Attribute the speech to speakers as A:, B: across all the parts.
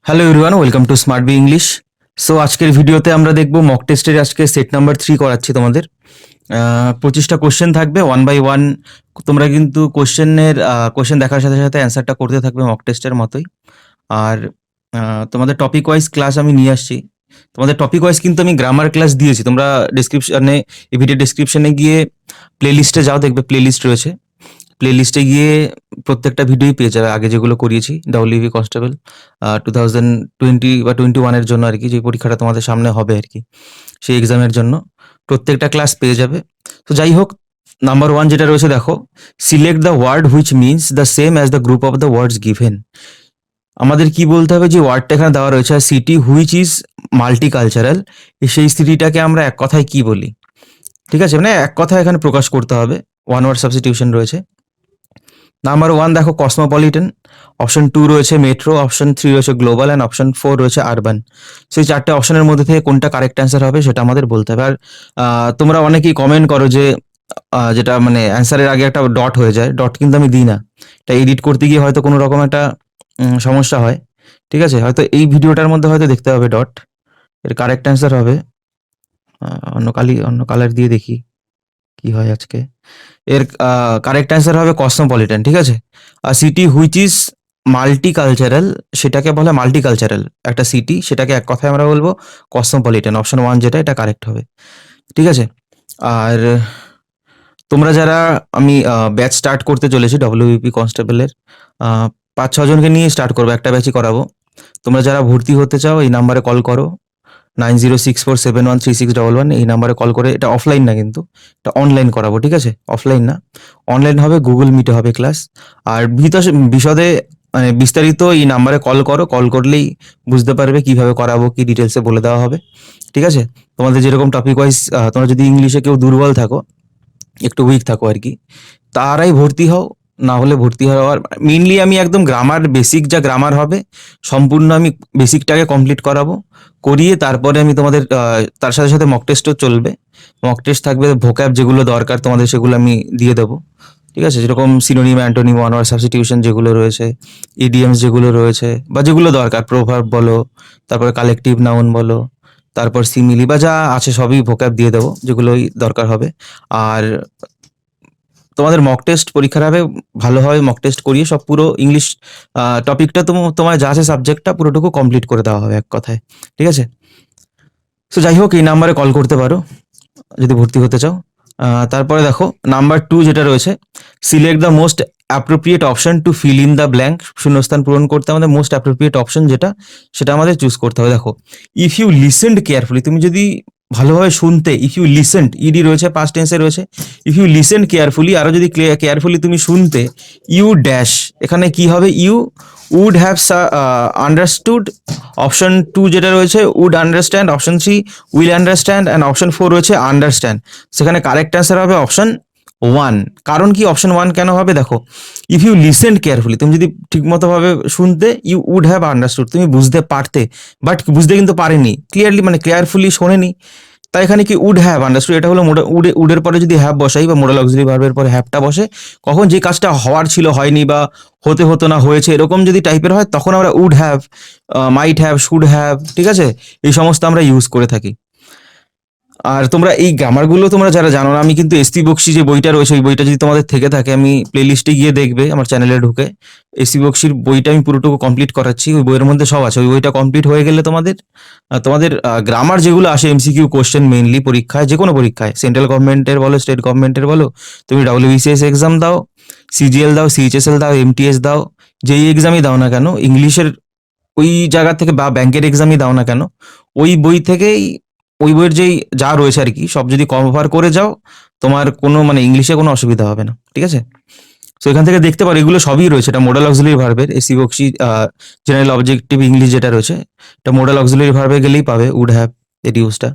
A: Hello everyone, welcome to smart be English. So আজকের ভিডিওতে আমরা দেখব মক টেস্টের আজকে সেট নাম্বার 3 করাচ্ছি তোমাদের। 25টা কোশ্চেন থাকবে, ওয়ান বাই ওয়ান। তোমরা কিন্তু কোশ্চেন দেখার সাথে সাথে অ্যান্সারটা করতে থাকবে মক টেস্টের মতোই। আর তোমাদের টপিক ওয়াইজ ক্লাস আমি নিয়ে আসছি। তোমাদের টপিক ওয়াইজ কিন্তু আমি গ্রামার ক্লাস দিয়েছি। তোমরা ডিসক্রিপশনে, এই ভিডিও ডিসক্রিপশনে গিয়ে প্লেলিস্টে যাও, দেখবে প্লেলিস্ট রয়েছে। প্লেলিস্টে গিয়ে প্রত্যেকটা ভিডিওই পেয়ে যাবে, আগে যেগুলো করিয়েছি ডাব্লিউবি কনস্টেবল 2020 বা 21-এর জন্য আর কি, যে পরীক্ষাটা তোমাদের সামনে হবে আর কি, সেই এক্সামের জন্য প্রত্যেকটা ক্লাস পেয়ে যাবে। তো যাই হোক, নাম্বার 1 যেটা রয়েছে দেখো, select the word which means the same as the group of the words given. আমাদের কি বলতে হবে, যে ওয়ার্ডটা এখানে দেওয়া রয়েছে, সিটি হুইচ ইজ মাল্টিকালচারাল, সেই সিটিটাকে আমরা এক কথায় কি বলি। ঠিক আছে, মানে এক কথায় এখানে প্রকাশ করতে হবে। ওয়ান ওয়ার্ড সাবস্টিটিউশন রয়েছে। নাম্বার 1 দেখো কসমোপলিটন, অপশন 2 রয়েছে মেট্রো, অপশন 3 রয়েছে গ্লোবাল, অ্যান্ড অপশন 4 রয়েছে আরবান। সেই চারটে অপশনের মধ্যে থেকে কোনটা কারেক্ট অ্যান্সার হবে সেটা আমাদের বলতে হবে। আর তোমরা অনেকেই কমেন্ট করো যে যেটা মানে অ্যান্সারের আগে একটা ডট হয়ে যায়, ডট কিন্তু আমি দিই না। এটা এডিট করতে গিয়ে হয়তো কোনো রকম একটা সমস্যা হয়। ঠিক আছে, হয়তো এই ভিডিওটার মধ্যে হয়তো দেখতে হবে ডট। এর কারেক্ট অ্যান্সার হবে অন্য কালার দিয়ে দেখি কি হয় আজকে। এর কারেক্ট অ্যান্সার হবে কসমোপলিটন। ঠিক আছে, আর সিটি হুইচ ইজ মাল্টিকালচারাল, সেটাকে বলে মাল্টিকালচারাল একটা সিটি, সেটাকে এক কথায় আমরা বলবো কসমোপলিটন। অপশন 1 যেটা, এটা কারেক্ট হবে। ঠিক আছে, আর তোমরা যারা, আমি ব্যাচ স্টার্ট করতে চলেছি ডব্লিউবিপি কনস্টেবলের, 5-6 জনকে নিয়ে স্টার্ট করবো, একটা ব্যাচই করাবো। তোমরা যারা ভর্তি হতে চাও এই নাম্বারে কল করো, 9064713611, এই নাম্বারে কল করে। এটা অফলাইন না কিন্তু, এটা অনলাইন করাবো। ঠিক আছে, অফলাইন না, অনলাইন হবে, গুগল মিটে হবে ক্লাস। আর বিশদে মানে বিস্তারিত এই নাম্বারে কল করো, কল করলেই বুঝতে পারবে কিভাবে করাবো, কি ডিটেলসে বলে দেওয়া হবে। ঠিক আছে, তোমাদের যেরকম টপিক ওয়াইজ, তোমরা যদি ইংলিশে কেউ দুর্বল থাকো, একটু উইক থাকো আর কি, তারাই ভর্তি হও। না হলে ভর্তি হওয়ার মেইনলি আমি একদম গ্রামার, বেসিক যা গ্রামার হবে সম্পূর্ণ আমি বেসিকটাকে কমপ্লিট করাবো। করিয়ে তারপরে আমি তোমাদের তার সাথে সাথে মক টেস্টও চলবে। মক টেস্ট থাকবে, ভোক্যাব যেগুলো দরকার তোমাদের সেগুলো আমি দিয়ে দেবো। ঠিক আছে, যেরকম synonym, antonym, one word substitution যেগুলো রয়েছে, ইডিএমস যেগুলো রয়েছে বা যেগুলো দরকার, প্রোভার্ব বলো, তারপরে কালেকটিভ নাউন বলো, তারপর সিমিলি বা যা আছে সবই ভোক্যাব দিয়ে দেবো, যেগুলোই দরকার হবে। আর তোমাদের মক টেস্ট পরীক্ষার হবে, ভালোভাবে মক টেস্ট করিয়ে সব পুরো ইংলিশ টপিকটা তোমার যা আছে সাবজেক্টটা পুরোটুকু কমপ্লিট করে দেওয়া হবে এক কথায়। ঠিক আছে, সো যাই হোক, এই নাম্বারে কল করতে পারো যদি ভর্তি হতে চাও। তারপরে দেখো নাম্বার 2 যেটা রয়েছে, select the most appropriate option to fill in the blank. শূন্যস্থান পূরণ করতে আমাদের মোস্ট অ্যাপ্রোপ্রিয়েট অপশন যেটা, সেটা আমাদের চুজ করতে হবে। দেখো, ইফ ইউ লিসেন্ড কেয়ারফুলি, তুমি যদি ভালোভাবে শুনতে, ইফ ইউ লিসেন্ড, ইডি রয়েছে, পাস্ট টেন্সে রয়েছে, ইফ ইউ লিসেন্ড কেয়ারফুলি, আরও যদি কেয়ারফুলি তুমি শুনতে, ইউ ড্যাশ, এখানে কি হবে, you would have understood. Option 2 যেটা রয়েছে would understand, option 3 will understand, and option 4 রয়েছে আন্ডারস্ট্যান্ড। সেখানে কারেক্ট অ্যান্সার হবে অপশন 1। কারণ কি অপশন 1 কেন হবে, দেখো, ইফ ইউ লিসেন্ড কেয়ারফুলি, তুমি যদি ঠিকমতো ভাবে শুনতে, ইউ উড হ্যাভ আন্ডারস্টুড, তুমি বুঝতে পারতে, বাট বুঝতে কিন্তু পারেনি ক্লিয়ারলি, মানে কেয়ারফুলি শোনেনি। তাই এখানে কি উড হ্যাভ আন্ডারস্টুড, এটা হলো উডের পরে যদি হ্যাভ বসাই বা মোডাল অক্সিলারি ভার্বের পরে হ্যাভটা বসে, কখন যে কাজটা হওয়ার ছিল হয়নি, বা হতে হতো না হয়েছে, এরকম যদি টাইপের হয় তখন আমরা would have, might have, should have, ঠিক আছে, এই সমস্ত আমরা ইউজ করে থাকি। আর তোমরা এই গ্রামারগুলো তোমরা যারা জানো না, আমি কিন্তু এসসি বক্সি যে বইটা রয়েছে, ওই বইটা যদি তোমাদের থেকে থাকে, আমি প্লেলিস্টে গিয়ে দেখবে আমার চ্যানেলে ঢুকে, এসসি বক্সির বইটা আমি পুরোটুকু কমপ্লিট করাচ্ছি। ওই বইয়ের মধ্যে সব আছে। ওই বইটা কমপ্লিট হয়ে গেলে তোমাদের গ্রামার যেগুলো আসে, এমসিকিউ কোশ্চেন মেইনলি পরীক্ষায়, যে কোনো পরীক্ষায়, সেন্ট্রাল গভর্নমেন্টের বলো, স্টেট গভর্নমেন্টের বলো, তুমি ডাব্লিউবিসিএস এক্সাম দাও, সিজিএল দাও, সিএইচএসএল দাও, এমটিএস দাও, যেই এক্সামই দাও না কেন, ইংলিশের ওই জায়গা থেকে বা ব্যাংকের এক্সামই দাও না কেন, ওই বই থেকেই, ওই বইয়ের যেই যা রয়েছে আর কি, সব যদি কভার করে যাও, তোমার কোনো মানে ইংলিশে কোনো অসুবিধা হবে না। ঠিক আছে, সো এখান থেকে দেখতে পারো এগুলো সবই রয়েছে। এটা মোডাল অক্সিলারি ভার্বের, AC Bakshi general objective English যেটা রয়েছে, এটা মোডাল অক্সিলারি ভার্বে গেলেই পাবে উড হ্যাভ, এর ইউজটা।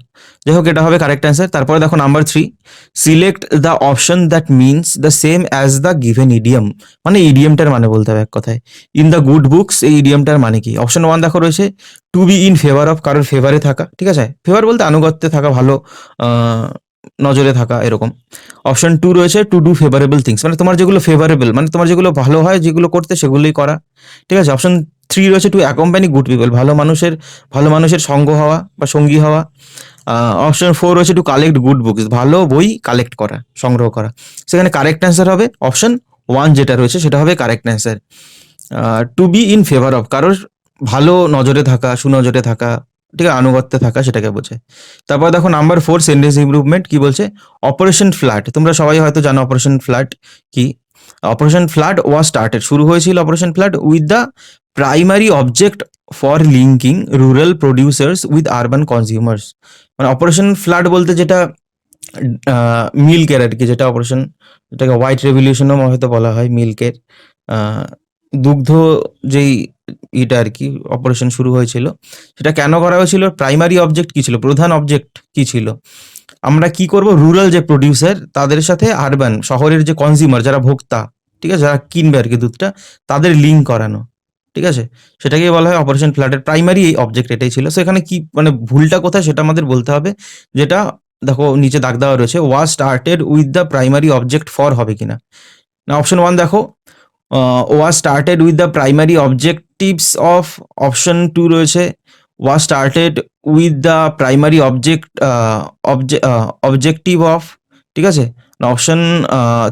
A: যাই হোক, এটা হবে কারেক্ট অ্যান্সার। তারপরে দেখো number 3, select the option that means the same as the given idiom. মানে ইডিয়মটার মানে বলতে হবে এক কথায়। ইন দ্য গুড বুকস, এই ইডিয়মটার মানে কি। অপশন 1 দেখো রয়েছে to be in favour of, কারোর ফেভারে থাকা। ঠিক আছে, ফেভার বলতে আনুগত্যে থাকা, ভালো নজরে থাকা, এরকম। অপশন 2 রয়েছে টু ডু ফেভারেবল থিংস, মানে তোমার যেগুলো ফেভারেবল, মানে তোমার যেগুলো ভালো হয় যেগুলো করতে, সেগুলোই করা। ঠিক আছে, অপশন 3 রয়েছে টু অ্যাকম্পানি গুড পিপল, ভালো মানুষের সঙ্গ হওয়া বা সঙ্গী হওয়া। অপশন 4 রয়েছে টু কালেক্ট গুড বুকস, ভালো বই কালেক্ট করা, সংগ্রহ করা। সেখানে কারেক্ট অ্যান্সার হবে অপশন 1 যেটা রয়েছে সেটা হবে correct answer. To be in favour of, কারোর ভালো নজরে থাকা, সুনজরে থাকা, ঠিক আছে, আনুগত্যে থাকা সেটাকে বোঝায়। তারপর দেখো নাম্বার 4 সেন্টেন্স ইমপ্রুভমেন্ট কি বলছে, অপারেশন ফ্লাড, তোমরা সবাই হয়তো জানো অপারেশন ফ্লাড কি। অপারেশন ফ্লাড ওয়াজ স্টার্টেড, শুরু হয়েছিল operation flood with the primary object for linking rural producers with urban consumers. মানে অপারেশন ফ্লাড বলতে যেটা মিল্কের আর কি, যেটা অপারেশন, যেটাকে হোয়াইট রেভলিউশনও হয়তো বলা হয়, মিল্কের দুগ্ধ যেই এটা আর কি অপারেশন শুরু হয়েছিল, সেটা কেন করা হয়েছিল, প্রাইমারি অবজেক্ট কি ছিল, প্রধান অবজেক্ট কি ছিল, আমরা কি করব, রুরাল যে প্রডিউসার তাদের সাথে আরবান শহরের যে কনজিউমার যারা ভোক্তা, ঠিক আছে, যারা কিনবে আর কি দুধটা, তাদের লিঙ্ক করানো, ঠিক আছে, সেটাকেই বলা হয় অপারেশন ফ্লাডের প্রাইমারি এই অবজেক্ট এটাই ছিল। সো এখানে কি মানে ভুলটা কোথায় সেটা আমাদের বলতে হবে, যেটা দেখো নিচে দাগ দেওয়া রয়েছে, was started with the primary object for হবে কিনা। না, অপশন 1 দেখো, was started with the primary objectives of. Option 2 রয়েছে was started with the primary objective of, ঠিক আছে। অপশন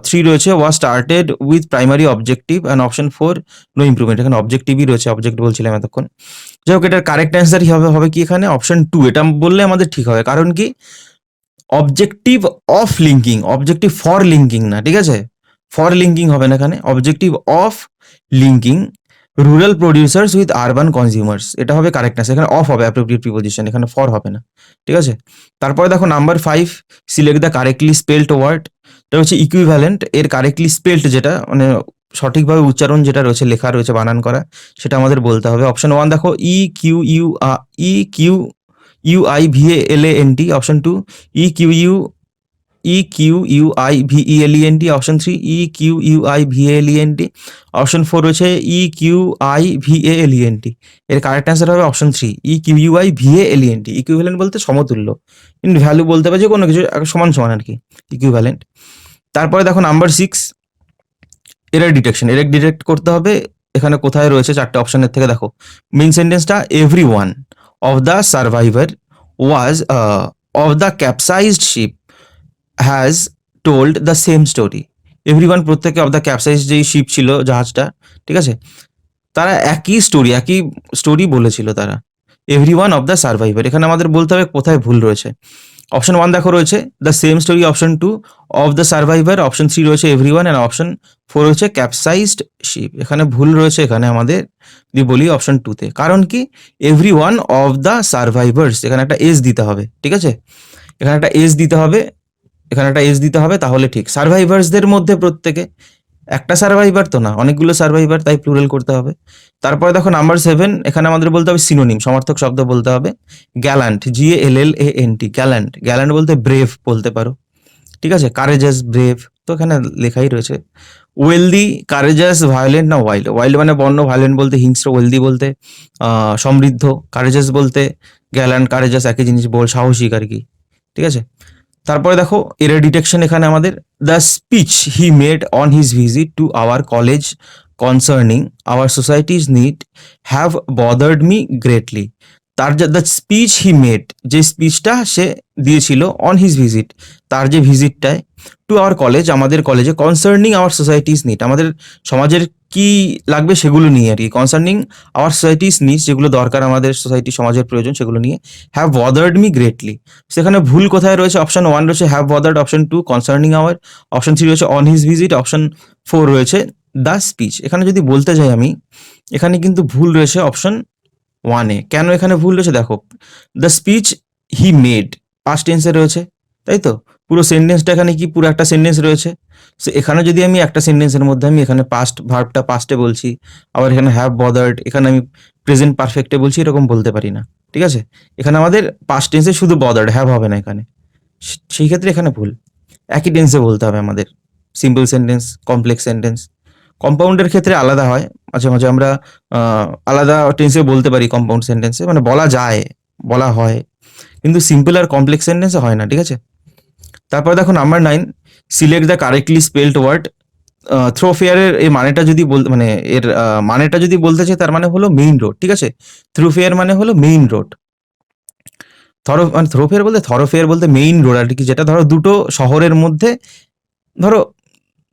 A: 3 রয়েছে was started with primary objective, and option 4 no improvement, এখানে অবজেক্টিভই রয়েছে, অবজেক্ট বলছিলাম এতক্ষণ। যাই হোক, এটার কারেক্ট অ্যান্সার হবে কি এখানে অপশন 2, এটা বললে আমাদের ঠিক হবে, কারণ কি objective of linking, objective for linking না, ঠিক আছে, ফর লিঙ্কিং হবে না এখানে, objective of linking rural producers with urban consumers, এটা হবে কারেক্ট অ্যান্সার, এখানে অফ হবে অ্যাপ্রোপ্রিয়েট প্রিপোজিশন, এখানে ফর হবে না, ঠিক আছে। তারপরে দেখো number 5 select the correctly spelled word, এটা হচ্ছে ইকুইভ্যালেন্ট, এর কারেক্টলি স্পেলড যেটা মানে সঠিকভাবে উচ্চারণ যেটা রয়েছে, লেখা রয়েছে, বানান করা, সেটা আমাদের বলতে হবে। অপশন 1 দেখো EQUIVALANT, option 2 EQUIVELENT, option 3 EQUIVALENT, option 4 রয়েছে EQIVALENT। এর কারেক্ট অ্যান্সার হবে অপশন 3 EQUIVALENT। ইকুইভ্যালেন্ট বলতে সমতুল্য, কিন্তু ভ্যালু বলতে পারে যে কোনো কিছু সমান সমান আর কি, ইকুইভ্যালেন্ট। তারপরে দেখো number 6 error detection, error detect করতে হবে, এখানে কোথায় রয়েছে 4টে অপশনের থেকে দেখো, মেইন সেন্টেন্সটা every one of the survivor was of the capsized ship has told the same story. Everyone প্রত্যেকে অফ দ্য ক্যাপসাইজ যেই শিপ ছিল জাহাজটা, ঠিক আছে, তারা একই স্টোরি বলেছিল তারা। এভরিওয়ান অফ দ্য সার্ভাইভার, এখানে আমাদের বলতে হবে কোথায় ভুল রয়েছে। অপশন 1 দেখো রয়েছে the same story, option 2 of the survivor, option 3 রয়েছে এভরিওয়ান, অ্যান্ড অপশন 4 রয়েছে ক্যাপসাইজড শিপ। এখানে ভুল রয়েছে এখানে আমাদের যদি বলি অপশন 2তে, কারণ কি এভরিওয়ান অফ দ্য সার্ভাইভার্স, এখানে একটা এস দিতে হবে, ঠিক আছে, এখানে একটা এস দিতে হবে, এখানে একটা এস দিতে হবে, তাহলে ঠিক। সার্ভাইভার্সদের মধ্যে প্রত্যেকে, একটা সার্ভাইভার তো না, অনেকগুলো সার্ভাইভার, তাই প্লুরাল করতে হবে। তারপরে দেখো নাম্বার 7, এখানে আমাদের বলতে হবে সিনোনিম, সমার্থক শব্দ বলতে হবে গ্যালান্ট, GALLANT, গ্যালান্ট, গ্যালান্ট বলতে ব্রেভ বলতে পারো, ঠিক আছে, কারেজাস, ব্রেভ, তো এখানে লেখাই রয়েছে। ওয়েলদি, কারেজাস, ভায়োলেন্ট না ওয়াইল্ড, ওয়াইল্ড মানে বন্য, ভায়োলেন্ট বলতে হিংস্র, ওয়েলদি বলতে সমৃদ্ধ, কারেজাস বলতে গ্যালান্ট, কারেজাস একই জিনিস, সাহসিক আর কি, ঠিক আছে। তারপরে দেখো এরর ডিটেকশন, এখানে আমাদের the speech he made on his visit to our college concerning our societies need have bothered me greatly. তার যে দ্য স্পিচ হি মেড, যে স্পিচটা সে দিয়েছিল অন হিজ ভিজিট, তার যে ভিজিটটায়, টু আওয়ার কলেজ, আমাদের কলেজে, কনসার্নিং আওয়ার সোসাইটিজ নিড, আমাদের সমাজের কি লাগবে সেগুলো নিয়ে আর কি, কনসার্নিং আওয়ার সোসাইটিজ নিডস, যেগুলো দরকার আমাদের সোসাইটি সমাজের প্রয়োজন সেগুলো নিয়ে, হ্যাভ বদার্ড মি গ্রেটলি। সেখানে ভুল কোথায় রয়েছে, অপশন 1 রয়েছে have bothered, option 2 concerning our, option 3 রয়েছে অন হিজ ভিজিট, অপশন 4 রয়েছে দ্য স্পিচ। এখানে যদি বলতে যাই আমি, এখানে কিন্তু ভুল রয়েছে অপশন 1-এ। কেন এখানে ভুল রয়েছে দেখো, the speech he made past টেন্সে রয়েছে, তাই তো, পুরো সেন্টেন্সটা এখানে কি পুরো একটা সেন্টেন্স রয়েছে। সো এখানে যদি আমি একটা সেন্টেন্সের মধ্যে আমি এখানে পাস্ট ভার্বটা পাস্টে বলছি, আবার এখানে হ্যাভ বদার্ড, এখানে আমি প্রেজেন্ট পারফেক্টে বলছি, এরকম বলতে পারি না, ঠিক আছে। এখানে আমাদের পাস্ট টেন্সে শুধু বদার্ড, হ্যাভ হবে না এখানে, সেই ক্ষেত্রে এখানে ভুল, একই টেন্সে বলতে হবে আমাদের। সিম্পল সেন্টেন্স, কমপ্লেক্স সেন্টেন্স, কম্পাউন্ডের ক্ষেত্রে আলাদা হয়, মাঝে মাঝে আমরা আলাদা টেন্সে বলতে পারি, কম্পাউন্ড সেন্টেন্সে মানে বলা যায়, বলা হয়, কিন্তু সিম্পল আর কমপ্লেক্স সেন্টেন্সে হয় না, ঠিক আছে। তারপর দেখো number 9 select the correctly spelled word, থ্রোফেয়ারের এই মানেটা যদি মানে এর মানেটা যদি বলতে চাই, তার মানে হলো মেইন রোড, ঠিক আছে? থ্রুফেয়ার মানে হলো মেইন রোড। মানে থ্রোফেয়ার বলতে, থরোফেয়ার বলতে মেইন রোড আর কি, যেটা ধরো দুটো শহরের মধ্যে, ধরো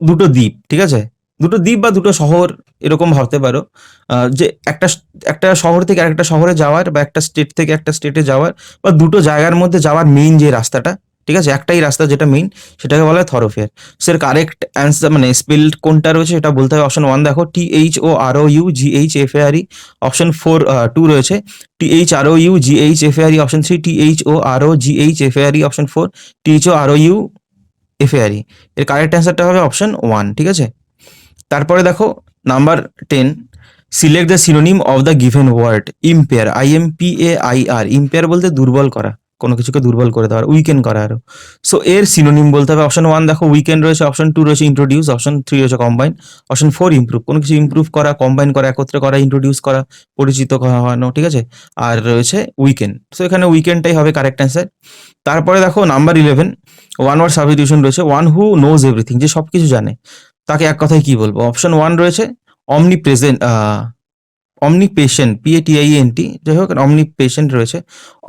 A: দুটো দ্বীপ, ঠিক আছে? দুটো দ্বীপ বা দুটো শহর, এরকম ভাবতে পারো। যে একটা শহর থেকে আরেকটা শহরে যাওয়ার, বা একটা স্টেট থেকে একটা স্টেটে যাওয়ার, বা দুটো জায়গার মধ্যে যাওয়ার মেইন যে রাস্তাটা, ঠিক আছে, একটাই রাস্তা যেটা মেইন, সেটাকে বলা হয় থরোফেয়ার। সের কারেক্ট অ্যান্সার মানে স্পেলড কোনটা রয়েছে সেটা বলতে হবে। অপশন 1 দেখো, THOROUGHFARE। অপশন 4 2 রয়েছে THROUGHFARE। Option 3 THOROGHFARE। Option 4 THOROUFARE। এর কারেক্ট অ্যান্সারটা হবে অপশন 1, ঠিক আছে? তারপরে দেখো number 10, select the synonym of the given word. Impair, IMPAIR। Impair বলতে দুর্বল করা, কোনো কিছুকে দুর্বল করে দেওয়ার, উইকেন করা আরো। সো এর সিনোনিম বলতে হবে। অপশন 1 দেখো উইকেন রয়েছে, অপশন 2 রয়েছে ইন্ট্রোডিউস, অপশন 3 রয়েছে কম্বাইন, অপশন 4 ইমপ্রুভ। কোনো কিছু ইমপ্রুভ করা, কম্বাইন করা, একত্রে করা, ইন্ট্রোডিউস করা, পরিচিত হওয়ানো, ঠিক আছে? আর রয়েছে উইকেন। সো এখানে উইকেনটাই হবে কারেক্ট অ্যান্সার। তারপরে দেখো নাম্বার 11, ওয়ান ওয়ার্ড সাবস্টিটিউশন রয়েছে। ওয়ান হু নোজ এভরিথিং, যে সব কিছু জানে, তাকে এক কথায় কি বলবো? অপশন 1 রয়েছে অমনি প্রেজেন্ট, অমনি পেশেন্ট, PATIENT, যাই হোক অমনি পেশেন্ট রয়েছে।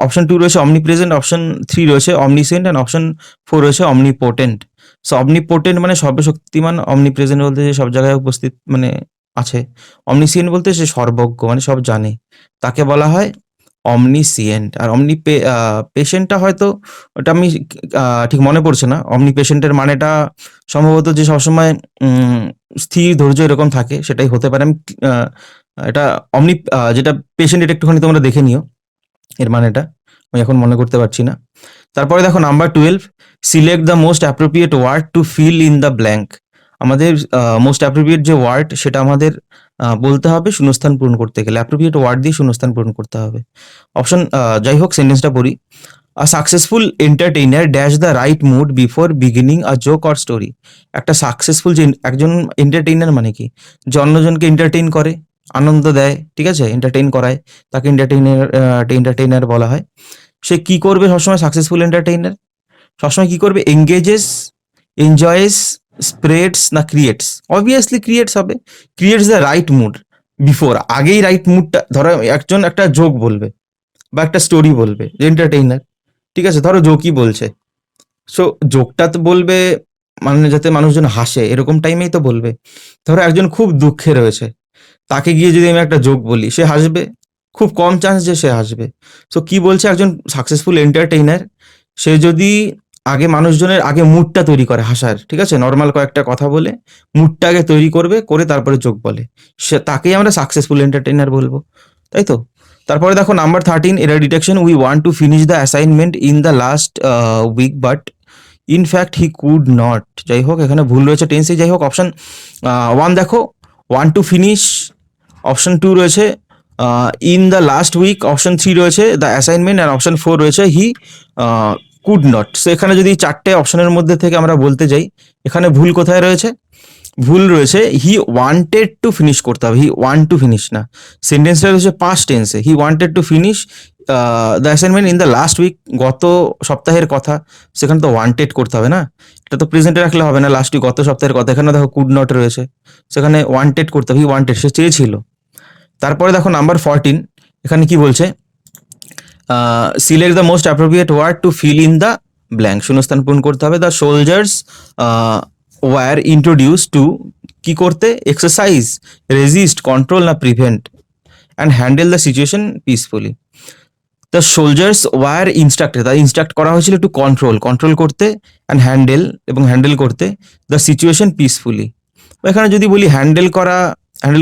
A: অপশন 2 রয়েছে অমনি প্রেজেন্ট, অপশন 3 রয়েছে অমনিসেন্ট, অ্যান্ড অপশন 4 রয়েছে অমনিপোটেন্ট। সো অমনিপোটেন্ট মানে সর্বশক্তিমান, অমনি প্রেজেন্ট বলতে যে সব জায়গায় উপস্থিত মানে আছে, অমনিসিয়েন্ট বলতে সে সর্বজ্ঞ মানে সব জানে, তাকে বলা হয় অমনিসিয়েন্ট। আর পেশেন্টটা হয়তো, ওটা আমি ঠিক মনে পড়ছে না। অমনি পেশেন্টের মানেটা সম্ভবত যে সবসময় স্থির ধৈর্য এরকম থাকে, সেটাই হতে পারে। আমি এটা যেটা পেশেন্ট, এটা একটুখানি তোমরা দেখে নিও এর মানেটা, আমি এখন মনে করতে পারছি না। তারপরে দেখো number 12, select the most appropriate word to fill in the blank. আমাদের মোস্ট অ্যাপ্রোপ্রিয়েট যে ওয়ার্ড, সেটা আমাদের বলতে হবে শূন্যস্থান পূরণ করতে গেলে। অ্যাপ্রোপ্রিয়েট ওয়ার্ড দিয়ে শূন্যস্থান পূরণ করতে হবে। অপশন, যাই হোক সেন্টেন্সটা পড়ি। A successful entertainer dash the right mood before beginning a joke or story. একটা সাকসেসফুল যে একজন এন্টারটেইনার মানে কি, যে অন্যজনকে এন্টারটেইন করে, আনন্দ দেয়, ঠিক আছে, এন্টারটেইন করায়, তাকে এন্টারটেইনার বলা হয়। সে কি করবে সবসময়? সাকসেসফুল এন্টারটেইনার সবসময় কি করবে? এঙ্গেজেস, এনজয়েস, স্প্রেডস না ক্রিয়েটস? অবভিয়াসলি ক্রিয়েটস হবে। Creates the right mood before, আগেই রাইট মুডটা, ধরো একজন একটা জোক বলবে বা একটা স্টোরি বলবে, এন্টারটেইনার, ঠিক আছে, ধরো জোকই বলছে। সো জোকটা তো বলবে মানে যাতে মানুষজন হাসে, এরকম টাইমেই তো বলবে। ধরো একজন খুব দুঃখে রয়েছে, তাকে গিয়ে যদি আমি একটা জোক বলি, সে হাসবে? খুব কম চান্স যে সে হাসবে। সো কি বলছে, একজন সাকসেসফুল এন্টারটেইনার সে যদি আগে মানুষজনের আগে মুডটা তৈরি করে হাসার, ঠিক আছে, নর্মাল কয়েকটা কথা বলে মুডটা আগে তৈরি করবে, করে তারপরে জোক বলে, সে তাকেই আমরা সাকসেসফুল এন্টারটেইনার বলবো, তাই তো? তারপরে দেখো number 13, error detection. We want to finish the assignment in the last week but in fact he could not. যাই হোক এখানে ভুল রয়েছে টেন্সে। যাই হোক অপশন 1 দেখো, ওয়ান টু ফিনিশ। অপশন 2 রয়েছে in the last week. Option 3 রয়েছে দ্য অ্যাসাইনমেন্ট, আর অপশন 4 রয়েছে হি কুড নট। সো এখানে যদি চারটে অপশনের মধ্যে থেকে আমরা বলতে যাই, এখানে ভুল কোথায় রয়েছে? ভুল রয়েছে হি ওয়ান্টেড টু ফিনিশ করতে হবে, হি ওয়ান্ট টু ফিনিশ না। সেন্টেন্সটা রয়েছে পাস্ট টেন্সে, he wanted to finish the assignment in the last week, গত সপ্তাহের কথা, সেখানে তো ওয়ান্টেড করতে হবে না, এটা তো প্রেজেন্টে রাখলে হবে না, লাস্ট উইক গত সপ্তাহের কথা। এখানে দেখো কুড নট রয়েছে, সেখানে ওয়ান্টেড করতে হবে, হি ওয়ান্টেড, সে চেয়েছিল। তারপরে দেখো নাম্বার 14, এখানে কি বলছে? Select the most appropriate word to fill in the blank, শূন্যস্থান পূরণ করতে হবে। The soldiers were introduce to, কি করতে? এক্সারসাইজ, রেজিস্ট, কন্ট্রোল না prevent, and handle the situation peacefully. The soldiers were instructed, তাদের ইনস্ট্রাক্ট করা হয়েছিল টু কন্ট্রোল করতে, অ্যান্ড হ্যান্ডেল করতে দ্য সিচুয়েশন পিসফুলি। এখানে যদি বলি হ্যান্ডেল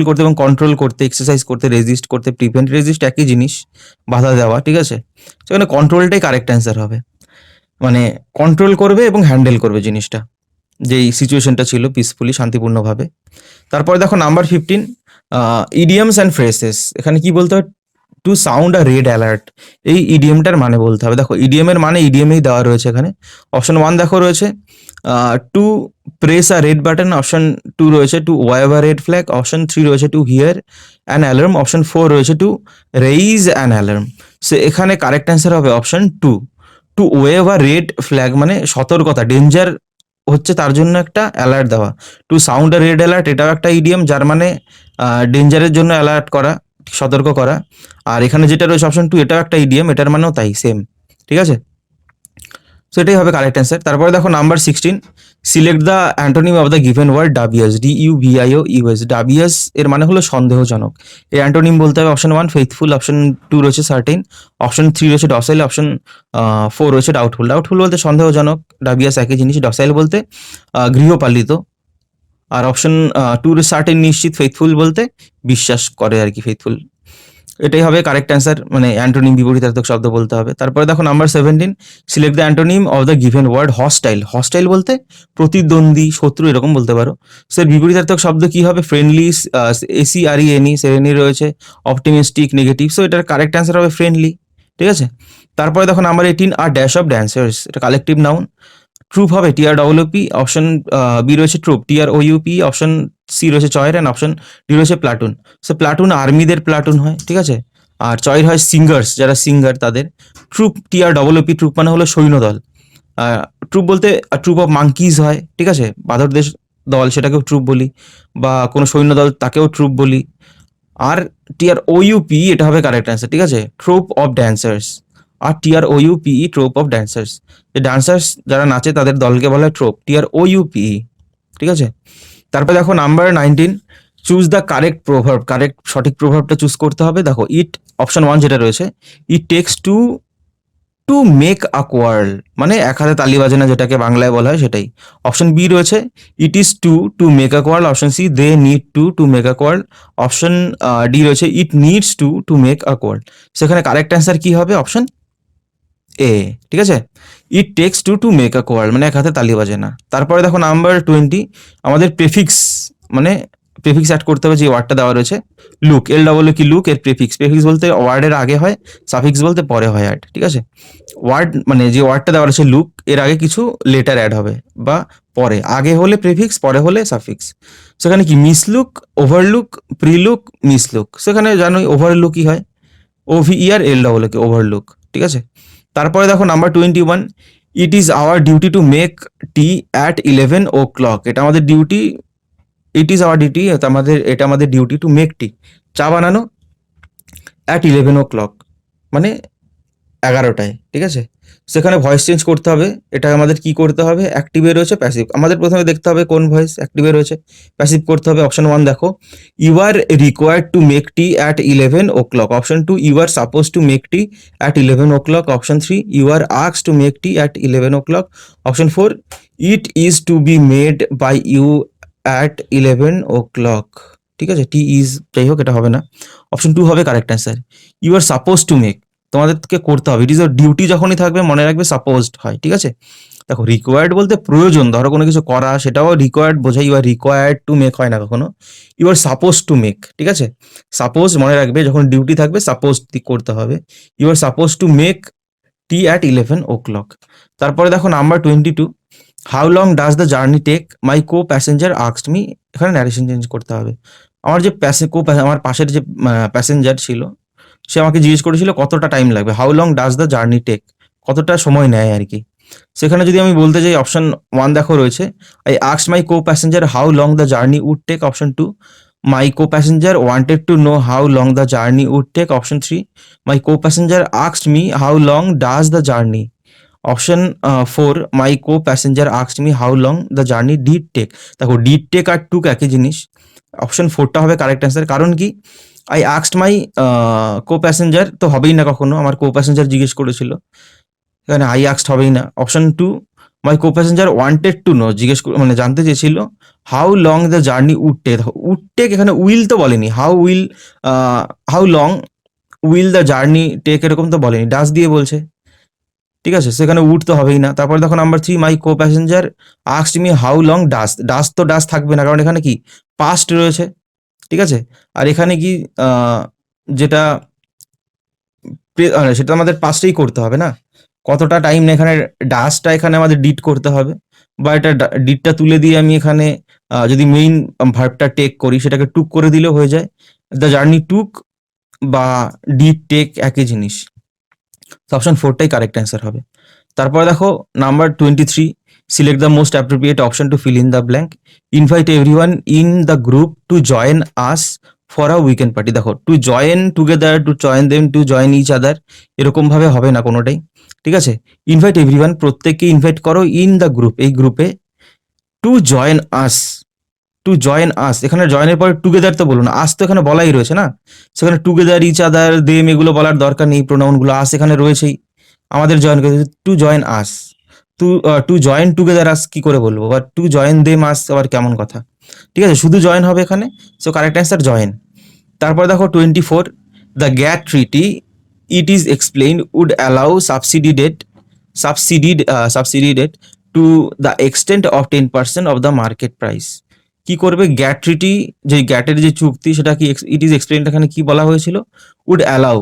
A: করতে এবং কন্ট্রোল করতে, এক্সারসাইজ করতে, রেজিস্ট করতে, প্রিভেন্ট, রেজিস্ট একই জিনিস, বাধা দেওয়া, ঠিক আছে। সেখানে কন্ট্রোলটাই কারেক্ট অ্যান্সার হবে, মানে কন্ট্রোল করবে এবং হ্যান্ডেল করবে জিনিসটা, যেই সিচুয়েশনটা ছিল পিসফুলি, শান্তিপূর্ণভাবে। তারপরে দেখো নাম্বার 15, ইডিয়মস অ্যান্ড ফ্রেসেস। এখানে কি বলতে হবে? টু সাউন্ড আ রেড অ্যালার্ট, এই ইডিয়মটার মানে বলতে হবে। দেখো ইডিয়মের মানে ইডিয়মেই দেওয়া রয়েছে এখানে। অপশন 1 দেখো রয়েছে to press a red button. Option 2 রয়েছে to wave a red flag. Option 3 রয়েছে to hear an alarm. Option 4 রয়েছে to raise an alarm. So এখানে কারেক্ট অ্যান্সার হবে option 2, to wave a red flag, মানে সতর্কতা, danger হচ্ছে তার জন্য একটা অ্যালার্ট দেওয়া। To sound a red alert এটাও একটা ইডিয়াম, যার মানে ডেঞ্জারের জন্য অ্যালার্ট করা, সতর্ক করা। আর এখানে যেটা রয়েছে অপশন 2 এটাও একটা ইডিয়াম, এটার মানেও তাই সেম, ঠিক আছে। সো এটাই হবে কারেক্ট অ্যান্সার। তারপরে দেখো number 16, select the antonym of the given word dubious, DUVIOUS। Dubious এর মানে হলো সন্দেহজনক। এর অ্যান্টোনিম বলতে হবে অপশন 1 ফেইথফুল, অপশন 2 রয়েছে সার্টেন, অপশন 3 রয়েছে ডসাইল, অপশন 4 রয়েছে ডাউটফুল। ডাউটফুল বলতে সন্দেহজনক, ডাবিয়াস একই জিনিস। ডসাইল বলতে গৃহপালিত। আর অপশন 2 সার্টেন নিশ্চিত, ফেইথফুল বলতে বিশ্বাস করে আর কি, ফেইথফুল। এটাই হবে কারেক্ট অ্যান্সার, মানে অ্যান্টোনিম বিপরীতার্থক শব্দ বলতে হবে। তারপরে দেখো number 17, select the antonym of the given word hostile. Hostile বলতে প্রতিদ্বন্দ্বী, শত্রু এরকম বলতে পারো। সে বিপরীতার্থক শব্দ কি হবে? ফ্রেন্ডলি, SERENE, সেরেনি রয়েছে, অপটিমিস্টিক, নেগেটিভ। সো এটার কারেক্ট অ্যান্সার হবে ফ্রেন্ডলি, ঠিক আছে। তারপরে দেখো নাম্বার 18, আর ড্যাশ অফ ড্যান্সার্স, এটা কালেকটিভ নাউন। ট্রুপ হবে TROOP, অপশন বি রয়েছে ট্রুপ, TROUP, অপশন সি রয়েছে চয়ের, অ্যান্ড অপশন ডি রয়েছে প্লাটুন। সো প্লাটুন আর্মিদের প্লাটুন হয়, ঠিক আছে। আর চয়ের হয় সিঙ্গার্স, যারা সিঙ্গার তাদের। ট্রুপ, TROOP, ট্রুপ মানে হলো সৈন্যদল। ট্রুপ বলতে ট্রুপ অফ মাঙ্কিজ হয়, ঠিক আছে, বাঁদরদের দল, সেটাকেও ট্রুপ বলি। বা কোনো সৈন্যদল তাকেও ট্রুপ বলি। আর TROUP এটা হবে কারেক্ট অ্যান্সার, ঠিক আছে, ট্রুপ অফ ড্যান্সার্স। আর TROUPE, ট্রুপ অফ ড্যান্সার্স, যে ডান্সার্স যারা নাচে তাদের দলকে বলা হয় ট্রুপ, TROUPE, ঠিক আছে। তারপরে দেখো নাম্বার 19, চুজ দ্য কারেক্ট প্রভাব। কারেক্ট, সঠিক প্রভাবটা চুজ করতে হবে। দেখো ইট, অপশন 1 যেটা রয়েছে, it takes two to make a quarrel, মানে এক হাতে তালি বাজে না, যেটাকে বাংলায় বলা হয় সেটাই। অপশন বি রয়েছে it is to make a quarrel, option C they need to make a quarrel, option D রয়েছে it needs to make a quarrel. সেখানে কারেক্ট অ্যান্সার কি হবে? অপশন এ, ঠিক আছে। It takes to make a quarrel, মানে এক হাতে তালি বাজে না। তারপরে দেখো নাম্বার 20, আমাদের প্রেফিক্স, মানে প্রেফিক্স অ্যাড করতে হবে যে ওয়ার্ডটা দেওয়া রয়েছে। লুক, LWK, লুক এর প্রেফিক্স। প্রেফিক্স বলতে ওয়ার্ডের আগে হয়, সাফিক্স বলতে পরে হয় অ্যাড, ঠিক আছে। ওয়ার্ড মানে যে ওয়ার্ডটা দেওয়া রয়েছে লুক, এর আগে কিছু লেটার অ্যাড হবে, বা পরে, আগে হলে প্রেফিক্স, পরে হলে সাফিক্স। সেখানে কি মিসলুক, ওভারলুক, প্রিলুক, মিসলুক। সেখানে জানোই ওভারলুকই হয়, OVER LWK, ওভারলুক, ঠিক আছে। তারপরে দেখো number 21, it is our duty to make tea at 11 o'clock। এটা আমাদের duty, it is our duty, এটা আমাদের ডিউটি টু মেক টি, চা বানানো, অ্যাট 11 o'clock, মানে 11টায়, ঠিক আছে। সেখানে ভয়েস চেঞ্জ করতে হবে। এটা আমাদের কি করতে হবে? অ্যাক্টিভে রয়েছে, প্যাসিভ। আমাদের প্রথমে দেখতে হবে কোন ভয়েস অ্যাক্টিভে রয়েছে, প্যাসিভ করতে হবে। অপশন 1 দেখো, you are required to make tea at 11 o'clock, option 2 you are suppose to make tea at 11 o'clock, option 3 you are ask to make tea at 11 o'clock, option 4 it is to be made by you at 11 o'clock, ঠিক আছে। টি is, যাই হোক এটা হবে না, option 2 হবে correct answer. You are suppose to make, তোমাদেরকে করতে হবে। ইট ইজ ওর ডিউটি, যখনই থাকবে মনে রাখবে সাপোজড হয়, ঠিক আছে। দেখো রিকোয়ার্ড বলতে প্রয়োজন, ধরো কোনো কিছু করা, সেটাও রিকোয়ার্ড বোঝায়। You are required to make হয় না কখনো, you are suppose to make, ঠিক আছে। সাপোজ মনে রাখবে, যখন ডিউটি থাকবে সাপোজ করতে হবে। You are suppose to make tea at 11 o'clock। তারপরে দেখো number 22, how long does the journey take, my co passenger asked me. এখানে ন্যারেশন চেঞ্জ করতে হবে। আমার যে আমার পাশের যে প্যাসেঞ্জার ছিল, সে আমাকে জিজ্ঞেস করেছিল কতটা টাইম লাগবে। How long does the journey take, কতটা সময় নেয় আর কি। সেখানে যদি আমি বলতে চাই, অপশন 1 দেখো রয়েছে, I asked my co passenger how long the journey would take, option 2 my co passenger wanted to know how long the journey would take, option 3 my co passenger asked me how long does the journey, option 4 my co passenger asked me how long the journey did take. দেখো did take আর took একই জিনিস। Option 4টা হবে correct answer, কারণ কি I asked my co passenger তো হবেই না কখনো, আমার কো প্যাসেঞ্জার জিজ্ঞেস করেছিল, এখানে আই আস্কড হবেই না। Option 2 my co passenger wanted to know, মানে জানতে চেয়েছিল how long the journey would take. Would take, এখানে উইল তো বলেনি, how long will the journey take এরকম তো বলেনি, ডাস দিয়ে বলছে, ঠিক আছে। সেখানে উড তো হবেই না। তারপর দেখো number 3, my co passenger asked me how long does থাকবে না, কারণ এখানে কি পাস্ট রয়েছে, ঠিক আছে। আর এখানে কি যেটা সেটা আমাদের পাস্টেই করতে হবে না, কতটা টাইম না, এখানে ডাসটা এখানে আমাদের ডিড করতে হবে, বা এটা ডিডটা তুলে দিয়ে আমি এখানে যদি মেইন ভার্বটা টেক করি, সেটাকে টুক করে দিলেও হয়ে যায়। দ্য জার্নি টুক বা ডিড টেক একই জিনিস। অপশন 4টাই কারেক্ট অ্যান্সার হবে। তারপরে দেখো number 23, Select the most appropriate option to fill in the blank. Invite everyone in the group to join us for a weekend party. দেখো, to join together, to join them, to join each other, এরকম ভাবে হবে না কোনোটাই, ঠিক আছে? Invite everyone, প্রত্যেককে invite করো ইন দ্য গ্রুপ, এই গ্রুপে, two join us, to join আস, এখানে জয়েনের পরে টুগেদার তো বলুন, আস তো এখানে বলাই রয়েছে না, সেখানে টুগেদার, ইচ আদার, দেম এগুলো বলার দরকার নেই, প্রোনাউনগুলো আস এখানে রয়েছেই, আমাদের জয়েন করতে, to join us, to join together us কি করে বলবো, বা টু জয়েন দেম আস আবার কেমন কথা, ঠিক আছে? শুধু জয়েন হবে এখানে, সো কারেক্ট অ্যান্সার জয়েন। তারপর দেখো 24, the GATT treaty it is explain would allow subsidy date to the extent of 10% of the market price. কি করবে গ্যাট ট্রিটি, যে গ্যাটের যে চুক্তি সেটা কি, ইট ইজ এক্সপ্লেইন এখানে কি বলা হয়েছিল, উড অ্যালাউ,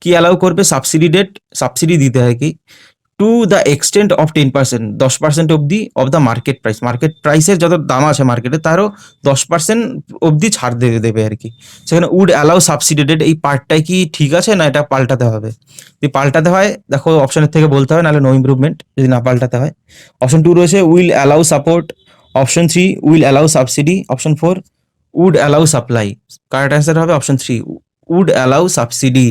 A: কি অ্যালাউ করবে, সাবসিডি দিতে হয় কি, টু দ্য এক্সটেন্ট অফ 10%, 10% অবধি of the market price, market প্রাইসের যত দাম আছে মার্কেটে তারও 10% অবধি ছাড় দেবে আর কি। সেখানে উড অ্যালাউ সাবসিডিডেড, এই পার্টটাই কি ঠিক আছে না এটা পাল্টাতে হবে? যদি পাল্টাতে হয় দেখো অপশনের থেকে বলতে হবে, নাহলে নো ইমপ্রুভমেন্ট, যদি না পাল্টাতে হয়। অপশন 2 রয়েছে will allow support, option 3 will allow subsidy, option 4 would allow supply. Correct answer হবে অপশন 3 উড অ্যালাউ সাবসিডি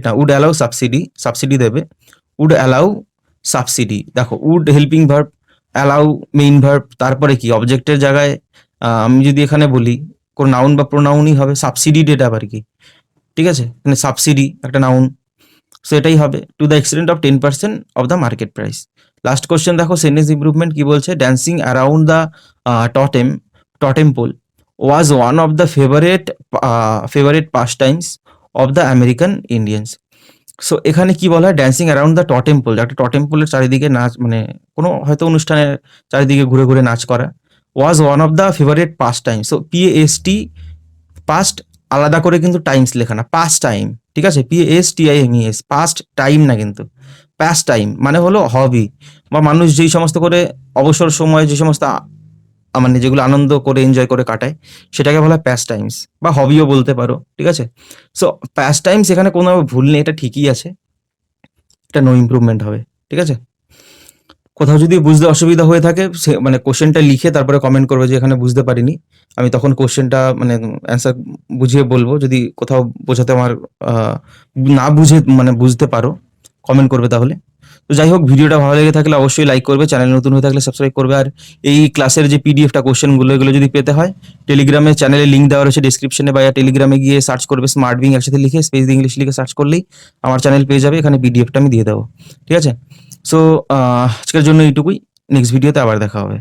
A: না, উড অ্যালাউ সাবসিডি দেবে, উড অ্যালাউ সাবসিডি। দেখো would helping verb, allow main verb, তারপরে কি অবজেক্টের জায়গায় আমি যদি এখানে বলি কোন নাউন বা প্রোনাউনই হবে, সাবসিডি ডেট আবার কি, ঠিক আছে? মানে সাবসিডি একটা নাউন, সো এটাই হবে to the extent of 10% of the market price. Last question দেখো সেন্টেন্স ইমপ্রুভমেন্ট কি বলছে, dancing around the totem pole was one of the favourite pastimes of the American Indians. So এখানে কি বলা হয়, dancing around the totem pole, একটা totem পোলের চারিদিকে নাচ, মানে কোনো হয়তো অনুষ্ঠানের চারিদিকে ঘুরে ঘুরে নাচ করা, ওয়াজ one of the favourite pass time, so PAST, past আলাদা করে কিন্তু টাইমস লেখা না, পাস্ট টাইম, ঠিক আছে? PASTIMES, পাস্ট টাইম না কিন্তু, পাস্ট টাইম মানে হলো হবি, বা মানুষ যেই সমস্ত করে অবসর সময় যে সমস্ত মানে যেগুলো আনন্দ করে এনজয় করে কাটায় সেটাকে বলা হয় প্যাস টাইমস, বা হবিও বলতে পারো, ঠিক আছে? সো প্যাস টাইমস এখানে কোনো ভুল নেই, এটা ঠিকই আছে, এটা নো ইমপ্রুভমেন্ট হবে, ঠিক আছে? কোথাও যদি বুঝতে অসুবিধা হয়ে থাকে সে মানে কোশ্চেনটা লিখে তারপরে কমেন্ট করবে যে এখানে বুঝতে পারিনি, আমি তখন কোশ্চেনটা মানে অ্যান্সার বুঝিয়ে বলবো। যদি কোথাও বোঝাতে আমার না বুঝে মানে বুঝতে পারো, কমেন্ট করবে তাহলে। তো যাই হোক, ভিডিওটা ভালো লেগে থাকলে অবশ্যই লাইক করবে, চ্যানেল নতুন হয়ে থাকলে সাবস্ক্রাইব করবে, আর এই ক্লাসের যে পিডিএফটা কোশ্চেনগুলো এগুলো যদি পেতে হয় টেলিগ্রামে চ্যানেলে লিঙ্ক দেওয়া রয়েছে ডিসক্রিপশনে, বা টেলিগ্রামে গিয়ে সার্চ করবে স্মার্ট বিং একসাথে লিখে স্পেস দিয়ে ইংলিশ লিখে সার্চ করলেই আমার চ্যানেল পেয়ে যাবে, এখানে পিডিএফটা আমি দিয়ে দেবো, ঠিক আছে? সো আজকের জন্য এইটুকুই, নেক্সট ভিডিওতে আবার দেখা হবে।